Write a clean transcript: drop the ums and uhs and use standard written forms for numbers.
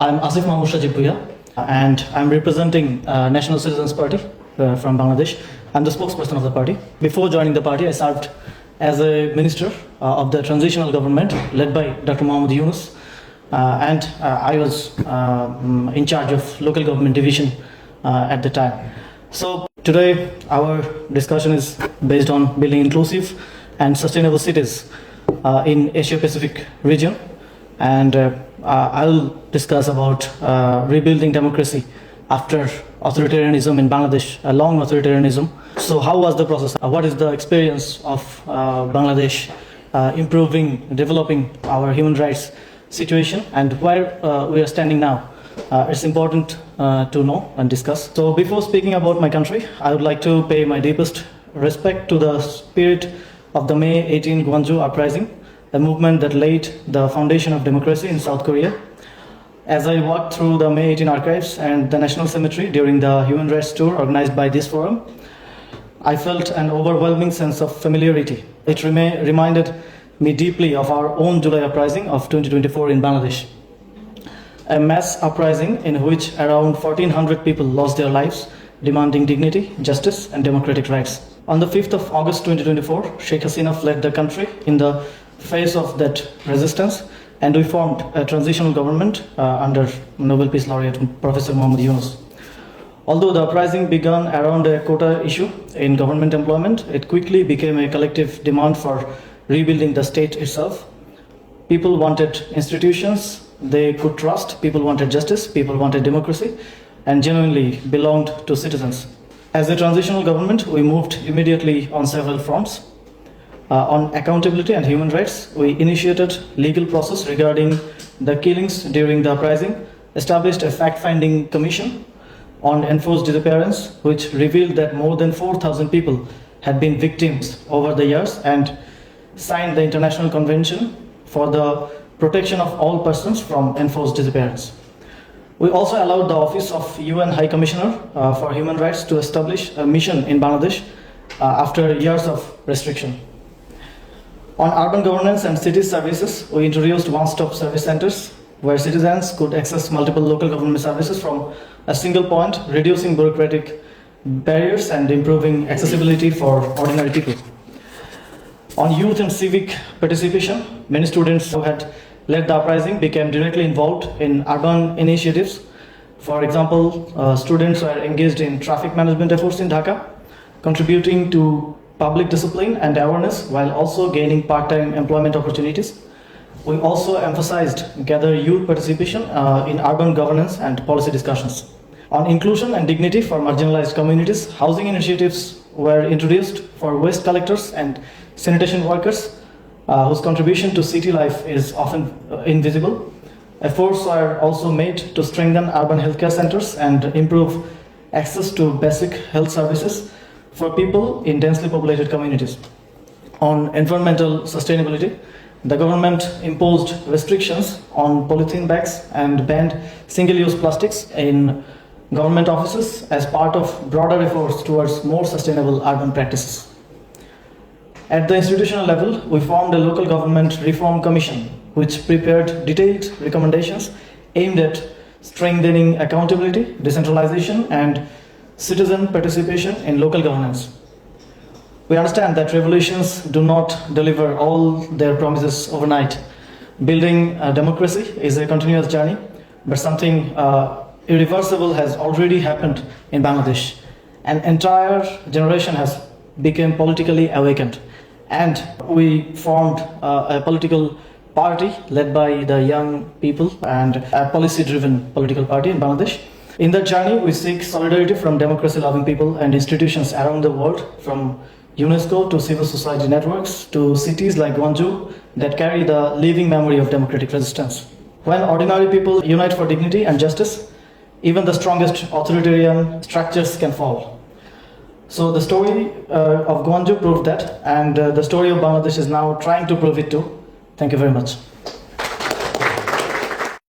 I'm Asif Mahmoud Shajib Bhuiya, and I'm representing National Citizens Party from Bangladesh. I'm the spokesperson of the party. Before joining the party, I served as a minister of the transitional government led by Dr. Mohammad Yunus, and I was in charge of local government division at the time. So today our discussion is based on building inclusive and sustainable cities in Asia-Pacific region, and I'll discuss about rebuilding democracy after authoritarianism in Bangladesh, a long authoritarianism. So how was the process? What is the experience of Bangladesh improving, developing our human rights situation, and where we are standing now? It's important to know and discuss. So before speaking about my country, I would like to pay my deepest respect to the spirit of the May 18 Gwangju Uprising, a movement that laid the foundation of democracy in South Korea. As I walked through the May 18 archives and the National Cemetery during the Human Rights Tour organized by this forum, I felt an overwhelming sense of familiarity. It reminded me deeply of our own July uprising of 2024 in Bangladesh, a mass uprising in which around 1,400 people lost their lives, demanding dignity, justice, and democratic rights. On the 5th of August 2024, Sheikh Hasina fled the country in the face of that resistance, and we formed a transitional government under Nobel Peace Laureate Professor Mohammad Yunus. Although the uprising began around a quota issue in government employment, it quickly became a collective demand for rebuilding the state itself. People wanted institutions they could trust, people wanted justice, people wanted democracy, and genuinely belonged to citizens. As a transitional government, we moved immediately on several fronts. On accountability and human rights, we initiated legal process regarding the killings during the uprising, established a fact-finding commission on enforced disappearance, which revealed that more than 4,000 people had been victims over the years, and signed the International Convention for the protection of all persons from enforced disappearance. We also allowed the Office of UN High Commissioner for Human Rights to establish a mission in Bangladesh after years of restriction. On urban governance and city services, we introduced one-stop service centers where citizens could access multiple local government services from a single point, reducing bureaucratic barriers and improving accessibility for ordinary people. On youth and civic participation, many students who had led the uprising became directly involved in urban initiatives. For example, students were engaged in traffic management efforts in Dhaka, contributing to public discipline and awareness while also gaining part-time employment opportunities. We also emphasized gather youth participation in urban governance and policy discussions. On inclusion and dignity for marginalized communities, housing initiatives were introduced for waste collectors and sanitation workers, whose contribution to city life is often invisible. Efforts are also made to strengthen urban healthcare centers and improve access to basic health services for people in densely populated communities. On environmental sustainability, the government imposed restrictions on polythene bags and banned single-use plastics in government offices as part of broader efforts towards more sustainable urban practices. At the institutional level, we formed a local government reform commission, which prepared detailed recommendations aimed at strengthening accountability, decentralization, and citizen participation in local governance. We understand that revolutions do not deliver all their promises overnight. Building a democracy is a continuous journey, but something irreversible has already happened in Bangladesh. An entire generation has become politically awakened, and we formed a political party led by the young people and a policy-driven political party in Bangladesh. In that journey, we seek solidarity from democracy-loving people and institutions around the world, from UNESCO to civil society networks to cities like Gwangju that carry the living memory of democratic resistance. When ordinary people unite for dignity and justice, even the strongest authoritarian structures can fall. So the story of Gwangju proved that, and the story of Bangladesh is now trying to prove it too. Thank you very much.